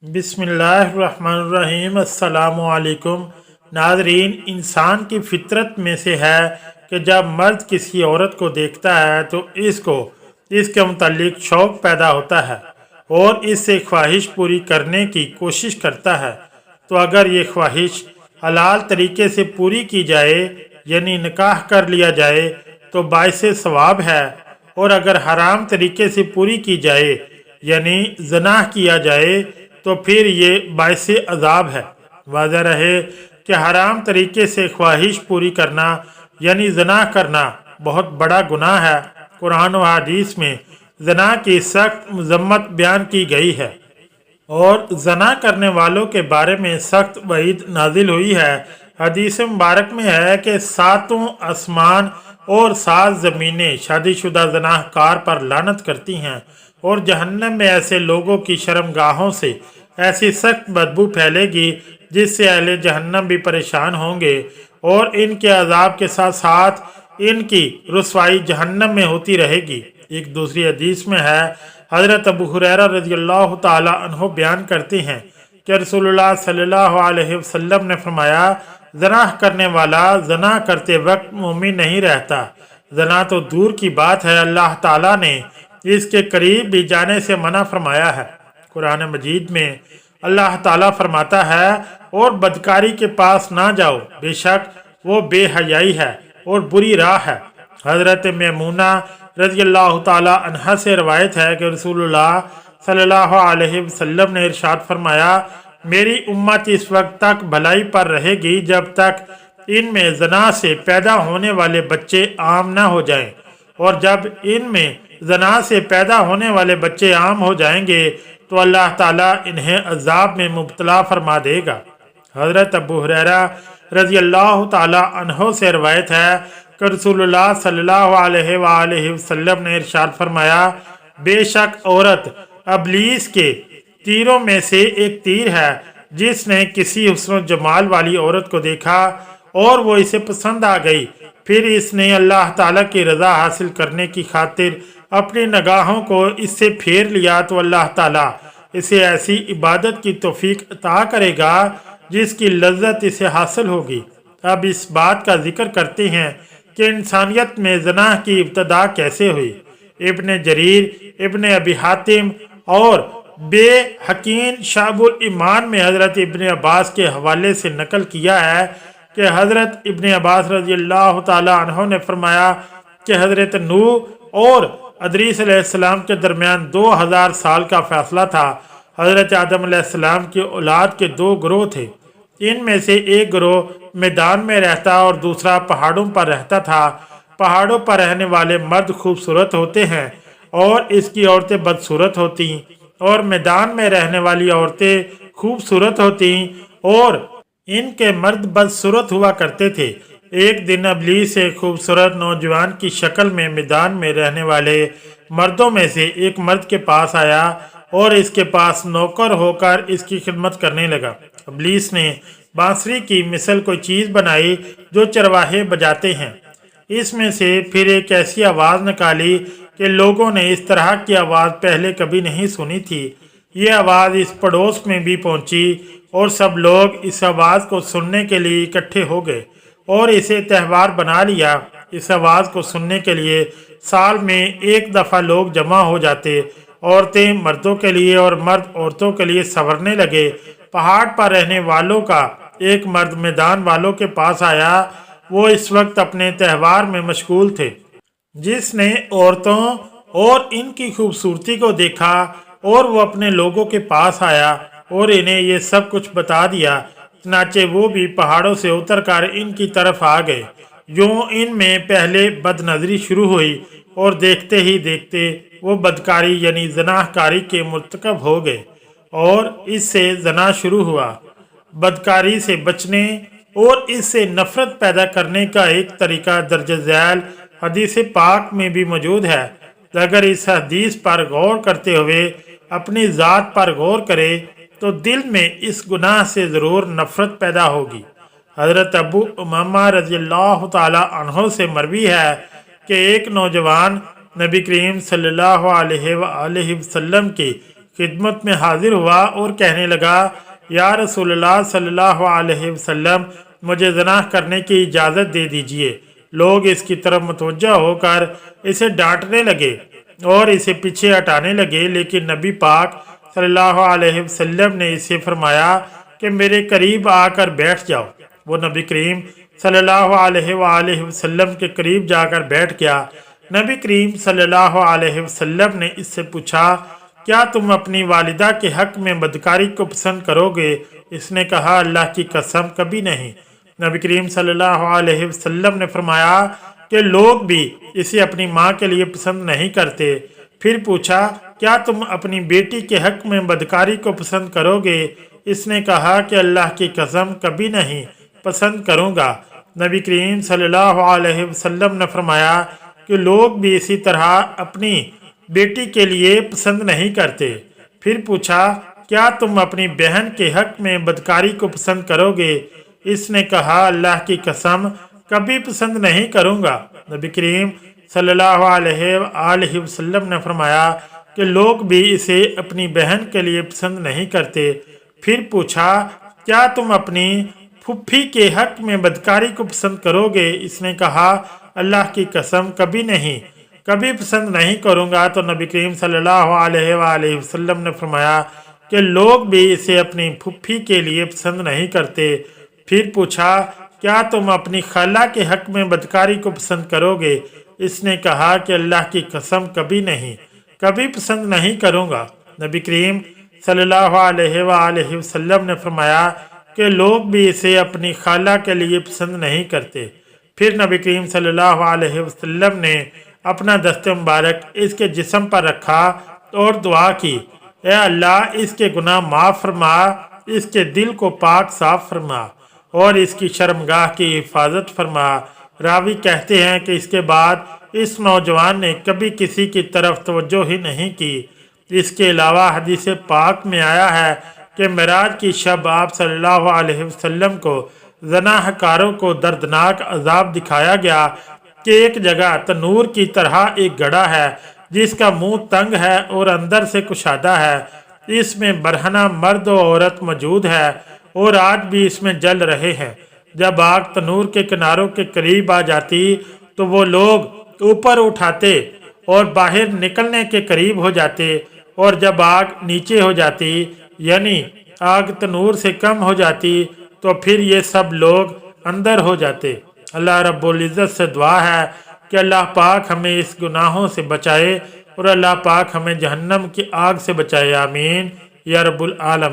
बिस्मिल्लाहिर्रहमानिर्रहीम। अस्सलामुअलैकुम नाज़रीन, इंसान की फितरत में से है कि जब मर्द किसी औरत को देखता है तो इसको इसके मुतालिक शौक़ पैदा होता है और इससे ख्वाहिश पूरी करने की कोशिश करता है। तो अगर ये ख्वाहिश हलाल तरीके से पूरी की जाए यानी निकाह कर लिया जाए तो बाइसे सवाब है, और अगर हराम तरीके से पूरी की जाए यानी ज़नाह किया जाए तो फिर ये बाइसे अजाब है। वाज़ह रहे कि हराम तरीके से ख्वाहिश पूरी करना यानी ज़ना करना बहुत बड़ा गुनाह है। कुरान व हदीस में ज़ना की सख्त मज़म्मत बयान की गई है और ज़ना करने वालों के बारे में सख्त वईद नाजिल हुई है। हदीस मुबारक में है कि सातों आसमान और 7 ज़मीनें शादीशुदा ज़नाहकार पर लानत करती हैं और जहन्नम में ऐसे लोगों की शर्मगाहों से ऐसी सख्त बदबू फैलेगी जिससे अहले जहन्नम भी परेशान होंगे और इनके अजाब के साथ साथ इनकी रुसवाई जहन्नम में होती रहेगी। एक दूसरी हदीस में है, हज़रत अबू हुरैरा रज़ियल्लाहु ताला अन्हु बयान करते हैं कि रसूलुल्लाह सल्लल्लाहु अलैहि वसल्लम ने फरमाया, ज़ना करने वाला ज़ना करते वक्त मोमिन नहीं रहता। ज़ना तो दूर की बात है, अल्लाह ताला ने इसके करीब भी जाने से मना फरमाया है। कुरान मजीद में अल्लाह ताला फरमाता है, और बदकारी के पास ना जाओ, बेशक वो बेहयाई है और बुरी राह है। हज़रत मैमूना रज़ियल्लाहु ताला अन्हा से रवायत है कि रसूलुल्लाह सल्लल्लाहु अलैहि वसल्लम ने इरशाद फरमाया, मेरी उम्मत इस वक्त तक भलाई पर रहेगी जब तक इनमें ज़ना से पैदा होने वाले बच्चे आम ना हो जाएं, और जब इनमें ज़ना से पैदा होने वाले बच्चे आम हो जाएंगे तो अल्लाह ताला इन्हें अजाब में मुब्तला फरमा देगा। हज़रत अबू हुरैरा रज़ियल्लाहु ताला अन्हो से रवायत है कि रसूलुल्लाह सल्लल्लाहु अलैहि वसल्लम ने इरशाद फरमाया, बेशक औरत अबलीस के तीरों में से एक तीर है। जिसने किसी हुस्न जमाल वाली औरत को देखा और वो इसे पसंद आ गई, फिर इसने अल्लाह ताला की रज़ा हासिल करने की खातिर अपनी निगाहों को इससे फेर लिया तो अल्लाह ताला इसे ऐसी इबादत की तौफीक अता करेगा जिसकी लज्जत इसे हासिल होगी। अब इस बात का जिक्र करते हैं कि इंसानियत में ज़ना की इब्तदा कैसे हुई। इब्न जरीर, इब्न अबी हातिम और बेहकीन शाबुल ईमान में हज़रत इब्न अब्बास के हवाले से नकल किया है कि हज़रत इब्न अब्बास रज़ियल्लाहु ताला अन्हु ने फरमाया कि हज़रत नूह और अदरीस अलैहिस्सलाम के दरमियान 2000 साल का फैसला था। हज़रत आदम अलैहिस्सलाम की औलाद के 2 ग्रोह थे। इनमें से एक ग्रोह मैदान में रहता और दूसरा पहाड़ों पर रहता था। पहाड़ों पर रहने वाले मर्द खूबसूरत होते हैं और इसकी औरतें बदसूरत होती, और मैदान में रहने वाली औरतें खूबसूरत होती और इनके मर्द बदसूरत हुआ करते थे। एक दिन इब्लीस एक खूबसूरत नौजवान की शक्ल में मैदान में रहने वाले मर्दों में से एक मर्द के पास आया और इसके पास नौकर होकर इसकी खिदमत करने लगा। इब्लीस ने बांसुरी की मिसल कोई चीज़ बनाई जो चरवाहे बजाते हैं। इसमें से फिर एक ऐसी आवाज़ निकाली कि लोगों ने इस तरह की आवाज़ पहले कभी नहीं सुनी थी। ये आवाज़ इस पड़ोस में भी पहुंची और सब लोग इस आवाज़ को सुनने के लिए इकट्ठे हो गए और इसे त्यौहार बना लिया। इस आवाज़ को सुनने के लिए साल में एक दफ़ा लोग जमा हो जाते। औरतें मर्दों के लिए और मर्द औरतों के लिए संवरने लगे। पहाड़ पर रहने वालों का एक मर्द मैदान वालों के पास आया। वो इस वक्त अपने त्यौहार में मशगूल थे। जिसने औरतों और इनकी खूबसूरती को देखा और वो अपने लोगों के पास आया और इन्हें ये सब कुछ बता दिया। चनाचे वो भी पहाड़ों से उतरकर इनकी तरफ आ गए। यूं इनमें पहले बदनजरी शुरू हुई और देखते ही देखते वो बदकारी यानी ज़नाहकारी के मुर्तकब हो गए और इससे ज़ना शुरू हुआ। बदकारी से बचने और इससे नफरत पैदा करने का एक तरीका दर्ज झैल हदीस पाक में भी मौजूद है। अगर इस हदीस पर गौर करते हुए अपनी ज़ात पर गौर करे तो दिल में इस गुनाह से ज़रूर नफरत पैदा होगी। हज़रत अबू उमामा रज़ियल्लाहु ताला अन्हु से मरवी है कि एक नौजवान नबी करीम सल्लल्लाहु अलैहि वसल्लम की खिदमत में हाजिर हुआ और कहने लगा, या रसूलल्लाह सल्लल्लाहु अलैहि वसल्लम, मुझे ज़ना करने की इजाज़त दे दीजिए। लोग इसकी तरफ मुतवज्जह होकर इसे डांटने लगे और इसे पीछे हटाने लगे, लेकिन नबी पाक सल्लल्लाहु अलैहि वसल्लम ने इसे फरमाया कि मेरे करीब आकर बैठ जाओ। वो नबी करीम सल्लल्लाहु अलैहि वसल्लम के करीब जाकर बैठ गया। नबी करीम सल्लल्लाहु अलैहि वसल्लम ने इससे पूछा, क्या तुम अपनी वालिदा के हक में बदकारी को पसंद करोगे? इसने कहा, अल्लाह की कसम कभी नहीं। नबी करीम सल्लल्लाहु अलैहि वसल्लम ने फरमाया कि लोग भी इसे अपनी माँ के लिए पसंद नहीं करते। फिर पूछा, क्या तुम अपनी बेटी के हक में बदकारी को पसंद करोगे? इसने कहा कि अल्लाह की कसम कभी नहीं पसंद करूँगा। नबी करीम सल्लल्लाहु अलैहि वसल्लम ने फरमाया कि लोग भी इसी तरह अपनी बेटी के लिए पसंद नहीं करते। फिर पूछा, क्या तुम अपनी बहन के हक में बदकारी को पसंद करोगे? इसने कहा, अल्लाह की कसम कभी पसंद नहीं करूँगा। नबी करीम सल्लल्लाहु अलैहि वसल्लम ने फरमाया कि लोग भी इसे अपनी बहन के लिए पसंद नहीं करते। फिर पूछा, क्या तुम अपनी फुफ्फी के हक में बदकारी को पसंद करोगे? इसने कहा, अल्लाह की कसम कभी नहीं, कभी पसंद नहीं करूँगा। तो नबी करीम सल्लल्लाहु अलैहि वसल्लम ने फरमाया कि लोग भी इसे अपनी फुफ्फी के लिए पसंद नहीं करते। फिर पूछा, क्या तुम अपनी खाला के हक में बदकारी को पसंद करोगे? इसने कहा कि अल्लाह की कसम कभी नहीं, कभी पसंद नहीं करूँगा। नबी करीम सल्लल्लाहु अलैहि वसल्लम ने फरमाया कि लोग भी इसे अपनी खाला के लिए पसंद नहीं करते। फिर नबी करीम सल्लल्लाहु अलैहि वसल्लम ने अपना दस्ते मुबारक इसके जिस्म पर रखा और दुआ की, ए अल्लाह, इसके गुनाह माफ़ फरमा, इसके दिल को पाक साफ फरमा और इसकी शर्मगाह की हिफाजत फरमा। रावी कहते हैं कि इसके बाद इस नौजवान ने कभी किसी की तरफ तवज्जो ही नहीं की। इसके अलावा हदीस पाक में आया है कि मेराज की शब आप सल्लल्लाहु अलैहि वसल्लम को ज़नाहकारों को दर्दनाक अजाब दिखाया गया कि एक जगह तनूर की तरह एक घड़ा है जिसका मुंह तंग है और अंदर से कुशादा है। इसमें बरहना मर्द और औरत मौजूद है और आज भी इसमें जल रहे हैं। जब आग तनूर के किनारों के करीब आ जाती तो वो लोग ऊपर उठाते और बाहर निकलने के करीब हो जाते, और जब आग नीचे हो जाती यानी आग तनूर से कम हो जाती तो फिर ये सब लोग अंदर हो जाते। अल्लाह रब्बुल इज़्ज़त से दुआ है कि अल्लाह पाक हमें इस गुनाहों से बचाए और अल्लाह पाक हमें जहन्नम की आग से बचाए। आमीन या रब्बुल आलमीन।